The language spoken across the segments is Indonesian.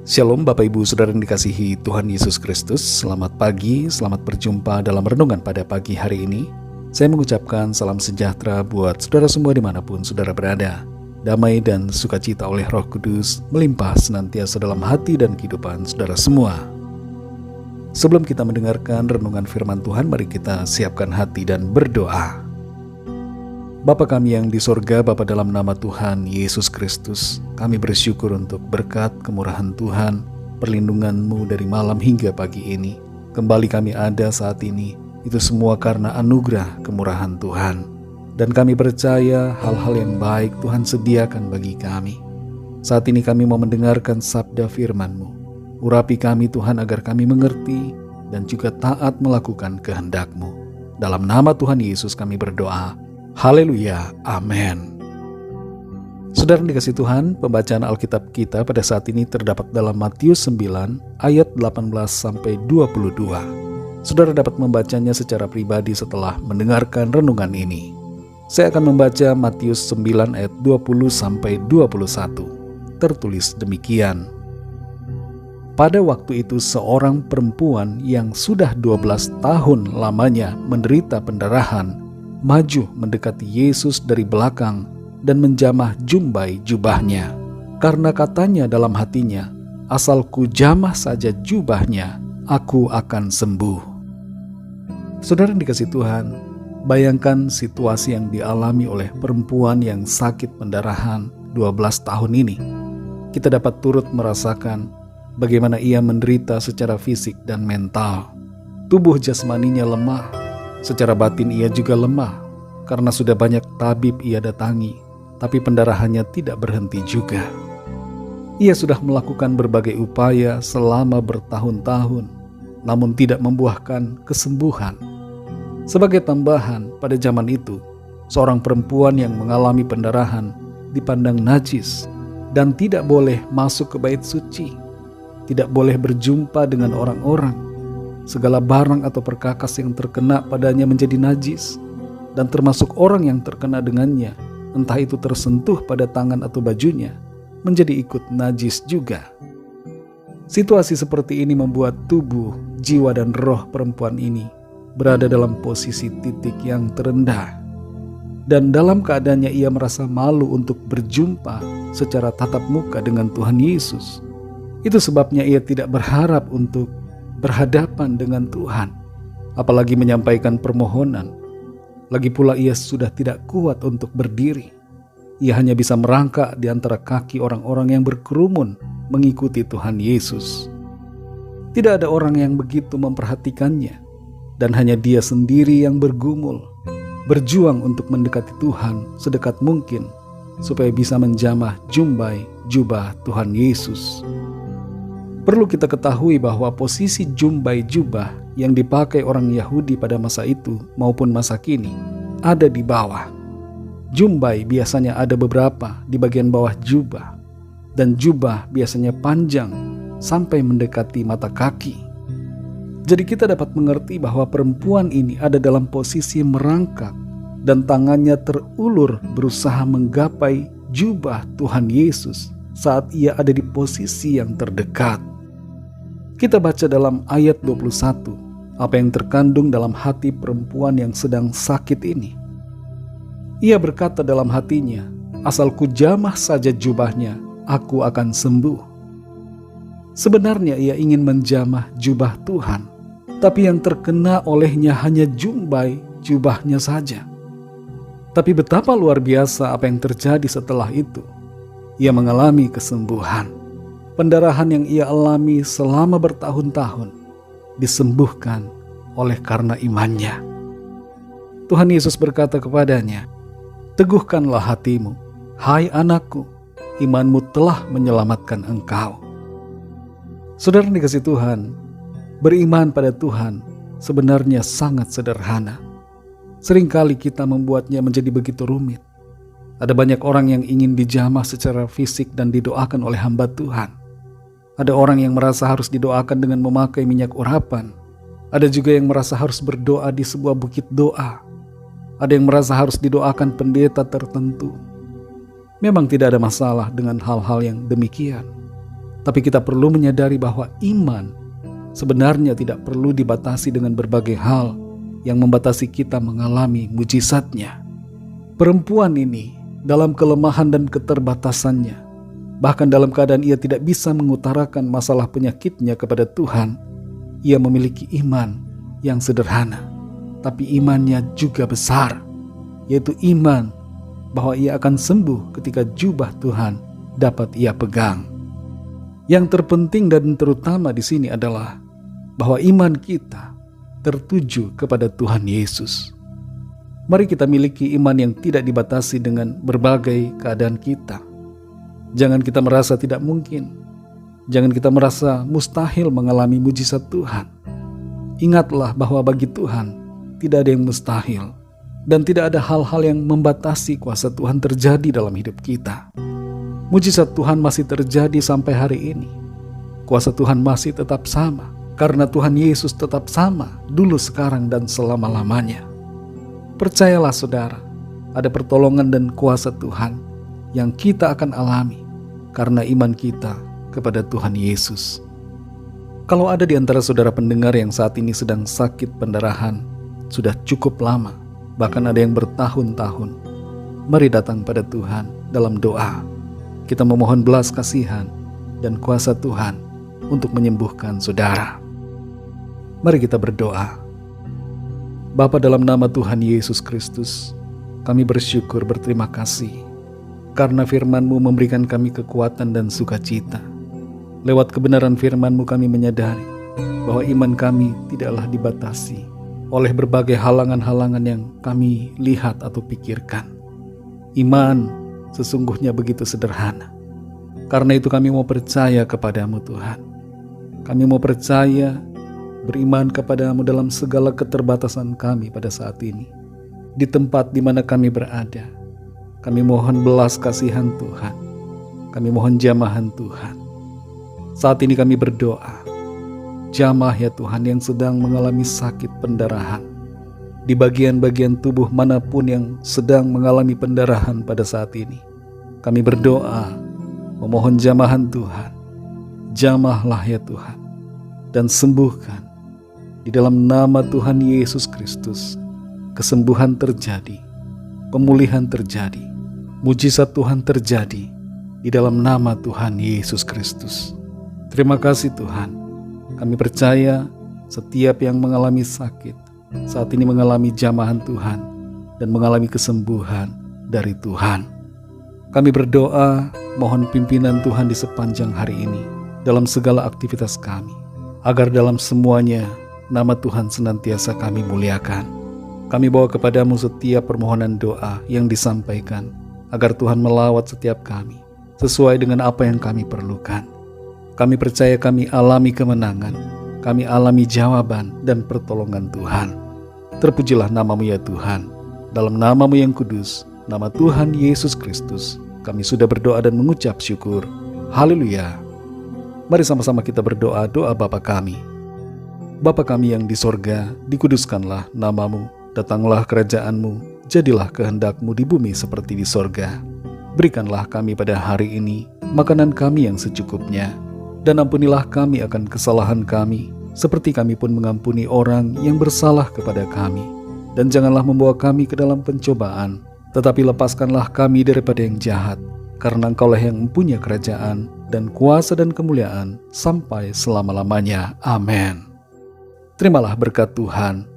Shalom Bapak Ibu Saudara yang dikasihi Tuhan Yesus Kristus. Selamat pagi, selamat berjumpa dalam renungan pada pagi hari ini. Saya mengucapkan salam sejahtera buat saudara semua dimanapun saudara berada. Damai dan sukacita oleh Roh Kudus melimpah senantiasa dalam hati dan kehidupan saudara semua. Sebelum kita mendengarkan renungan firman Tuhan, mari kita siapkan hati dan berdoa. Bapa kami yang di sorga, Bapa dalam nama Tuhan Yesus Kristus, kami bersyukur untuk berkat kemurahan Tuhan, perlindungan-Mu dari malam hingga pagi ini. Kembali kami ada saat ini, itu semua karena anugerah kemurahan Tuhan. Dan kami percaya hal-hal yang baik Tuhan sediakan bagi kami. Saat ini kami mau mendengarkan sabda firman-Mu. Urapi kami Tuhan agar kami mengerti dan juga taat melakukan kehendak-Mu. Dalam nama Tuhan Yesus kami berdoa. Haleluya, amin. Saudara yang dikasihi Tuhan, pembacaan Alkitab kita pada saat ini terdapat dalam Matius 9 ayat 18-22. Saudara dapat membacanya secara pribadi setelah mendengarkan renungan ini. Saya akan membaca Matius 9 ayat 20-21. Tertulis demikian. Pada waktu itu seorang perempuan yang sudah 12 tahun lamanya menderita pendarahan maju mendekati Yesus dari belakang dan menjamah jumbai jubahnya. Karena katanya dalam hatinya, asal ku jamah saja jubahnya, aku akan sembuh. Saudara yang dikasihi Tuhan, bayangkan situasi yang dialami oleh perempuan yang sakit pendarahan 12 tahun ini. Kita dapat turut merasakan bagaimana ia menderita secara fisik dan mental. Tubuh jasmaninya lemah. Secara batin ia juga lemah, karena sudah banyak tabib ia datangi, tapi pendarahannya tidak berhenti juga. Ia sudah melakukan berbagai upaya selama bertahun-tahun, namun tidak membuahkan kesembuhan. Sebagai tambahan, pada zaman itu, seorang perempuan yang mengalami pendarahan dipandang najis dan tidak boleh masuk ke bait suci, tidak boleh berjumpa dengan orang-orang. Segala barang atau perkakas yang terkena padanya menjadi najis, dan termasuk orang yang terkena dengannya, entah itu tersentuh pada tangan atau bajunya, menjadi ikut najis juga. Situasi seperti ini membuat tubuh, jiwa dan roh perempuan ini berada dalam posisi titik yang terendah. Dan dalam keadaannya ia merasa malu untuk berjumpa secara tatap muka dengan Tuhan Yesus. Itu sebabnya ia tidak berharap untuk berhadapan dengan Tuhan, apalagi menyampaikan permohonan. Lagi pula ia sudah tidak kuat untuk berdiri. Ia hanya bisa merangkak di antara kaki orang-orang yang berkerumun mengikuti Tuhan Yesus. Tidak ada orang yang begitu memperhatikannya, dan hanya dia sendiri yang bergumul, berjuang untuk mendekati Tuhan sedekat mungkin supaya bisa menjamah jumbai jubah Tuhan Yesus. Perlu kita ketahui bahwa posisi jumbai jubah yang dipakai orang Yahudi pada masa itu maupun masa kini ada di bawah. Jumbai biasanya ada beberapa di bagian bawah jubah, dan jubah biasanya panjang sampai mendekati mata kaki. Jadi kita dapat mengerti bahwa perempuan ini ada dalam posisi merangkak dan tangannya terulur berusaha menggapai jubah Tuhan Yesus saat ia ada di posisi yang terdekat. Kita baca dalam ayat 21, apa yang terkandung dalam hati perempuan yang sedang sakit ini. Ia berkata dalam hatinya, asal ku jamah saja jubahnya, aku akan sembuh. Sebenarnya ia ingin menjamah jubah Tuhan, tapi yang terkena olehnya hanya jumbai jubahnya saja. Tapi betapa luar biasa apa yang terjadi setelah itu. Ia mengalami kesembuhan. Pendarahan yang ia alami selama bertahun-tahun disembuhkan oleh karena imannya. Tuhan Yesus berkata kepadanya, teguhkanlah hatimu, hai anakku, imanmu telah menyelamatkan engkau. Saudara yang dikasihi Tuhan, beriman pada Tuhan sebenarnya sangat sederhana. Seringkali kita membuatnya menjadi begitu rumit. Ada banyak orang yang ingin dijamah secara fisik dan didoakan oleh hamba Tuhan. Ada orang yang merasa harus didoakan dengan memakai minyak urapan. Ada juga yang merasa harus berdoa di sebuah bukit doa. Ada yang merasa harus didoakan pendeta tertentu. Memang tidak ada masalah dengan hal-hal yang demikian. Tapi kita perlu menyadari bahwa iman sebenarnya tidak perlu dibatasi dengan berbagai hal yang membatasi kita mengalami mujizatnya. Perempuan ini dalam kelemahan dan keterbatasannya, bahkan dalam keadaan ia tidak bisa mengutarakan masalah penyakitnya kepada Tuhan, ia memiliki iman yang sederhana, tapi imannya juga besar, yaitu iman bahwa ia akan sembuh ketika jubah Tuhan dapat ia pegang. Yang terpenting dan terutama di sini adalah bahwa iman kita tertuju kepada Tuhan Yesus. Mari kita miliki iman yang tidak dibatasi dengan berbagai keadaan kita. Jangan kita merasa tidak mungkin. Jangan kita merasa mustahil mengalami mujizat Tuhan. Ingatlah bahwa bagi Tuhan tidak ada yang mustahil, dan tidak ada hal-hal yang membatasi kuasa Tuhan terjadi dalam hidup kita. Mujizat Tuhan masih terjadi sampai hari ini. Kuasa Tuhan masih tetap sama, karena Tuhan Yesus tetap sama dulu, sekarang, dan selama-lamanya. Percayalah saudara, ada pertolongan dan kuasa Tuhan yang kita akan alami karena iman kita kepada Tuhan Yesus. Kalau ada di antara saudara pendengar yang saat ini sedang sakit pendarahan, sudah cukup lama, bahkan ada yang bertahun-tahun, mari datang pada Tuhan dalam doa. Kita memohon belas kasihan dan kuasa Tuhan untuk menyembuhkan saudara. Mari kita berdoa. Bapa, dalam nama Tuhan Yesus Kristus, kami bersyukur, berterima kasih karena firman-Mu memberikan kami kekuatan dan sukacita. Lewat kebenaran firman-Mu kami menyadari bahwa iman kami tidaklah dibatasi oleh berbagai halangan-halangan yang kami lihat atau pikirkan. Iman sesungguhnya begitu sederhana. Karena itu kami mau percaya kepadamu Tuhan. Kami mau percaya, beriman kepadamu dalam segala keterbatasan kami pada saat ini. Di tempat di mana kami berada, kami mohon belas kasihan Tuhan. Kami mohon jamahan Tuhan. Saat ini kami berdoa, jamah ya Tuhan yang sedang mengalami sakit pendarahan, di bagian-bagian tubuh manapun yang sedang mengalami pendarahan pada saat ini. Kami berdoa, memohon jamahan Tuhan. Jamahlah ya Tuhan, dan sembuhkan. Di dalam nama Tuhan Yesus Kristus, kesembuhan terjadi, pemulihan terjadi, mujizat Tuhan terjadi di dalam nama Tuhan Yesus Kristus. Terima kasih Tuhan. Kami percaya setiap yang mengalami sakit saat ini mengalami jamahan Tuhan dan mengalami kesembuhan dari Tuhan. Kami berdoa, mohon pimpinan Tuhan di sepanjang hari ini dalam segala aktivitas kami, agar dalam semuanya nama Tuhan senantiasa kami muliakan. Kami bawa kepadamu setiap permohonan doa yang disampaikan, agar Tuhan melawat setiap kami sesuai dengan apa yang kami perlukan. Kami percaya kami alami kemenangan, kami alami jawaban dan pertolongan Tuhan. Terpujilah namamu ya Tuhan. Dalam namamu yang kudus, nama Tuhan Yesus Kristus, kami sudah berdoa dan mengucap syukur. Haleluya. Mari sama-sama kita berdoa doa Bapa kami. Bapa kami yang di sorga, dikuduskanlah namamu, datanglah kerajaanmu, jadilah kehendakmu di bumi seperti di sorga. Berikanlah kami pada hari ini makanan kami yang secukupnya, dan ampunilah kami akan kesalahan kami, seperti kami pun mengampuni orang yang bersalah kepada kami. Dan janganlah membawa kami ke dalam pencobaan, tetapi lepaskanlah kami daripada yang jahat, karena Engkaulah yang mempunyai kerajaan dan kuasa dan kemuliaan sampai selama-lamanya. Amin. Terimalah berkat Tuhan.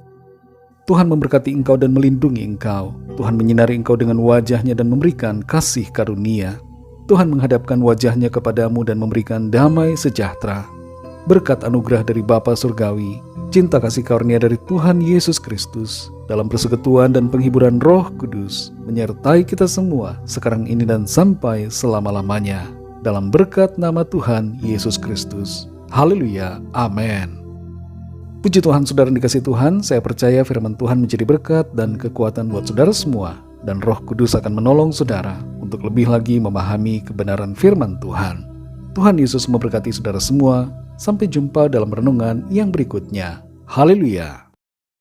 Tuhan memberkati engkau dan melindungi engkau. Tuhan menyinari engkau dengan wajah-Nya dan memberikan kasih karunia. Tuhan menghadapkan wajah-Nya kepadamu dan memberikan damai sejahtera. Berkat anugerah dari Bapa Surgawi, cinta kasih karunia dari Tuhan Yesus Kristus, dalam persekutuan dan penghiburan Roh Kudus, menyertai kita semua sekarang ini dan sampai selama-lamanya. Dalam berkat nama Tuhan Yesus Kristus. Haleluya. Amin. Puji Tuhan, saudara dikasih Tuhan, saya percaya firman Tuhan menjadi berkat dan kekuatan buat saudara semua, dan Roh Kudus akan menolong saudara untuk lebih lagi memahami kebenaran firman Tuhan. Tuhan Yesus memberkati saudara semua. Sampai jumpa dalam renungan yang berikutnya. Haleluya.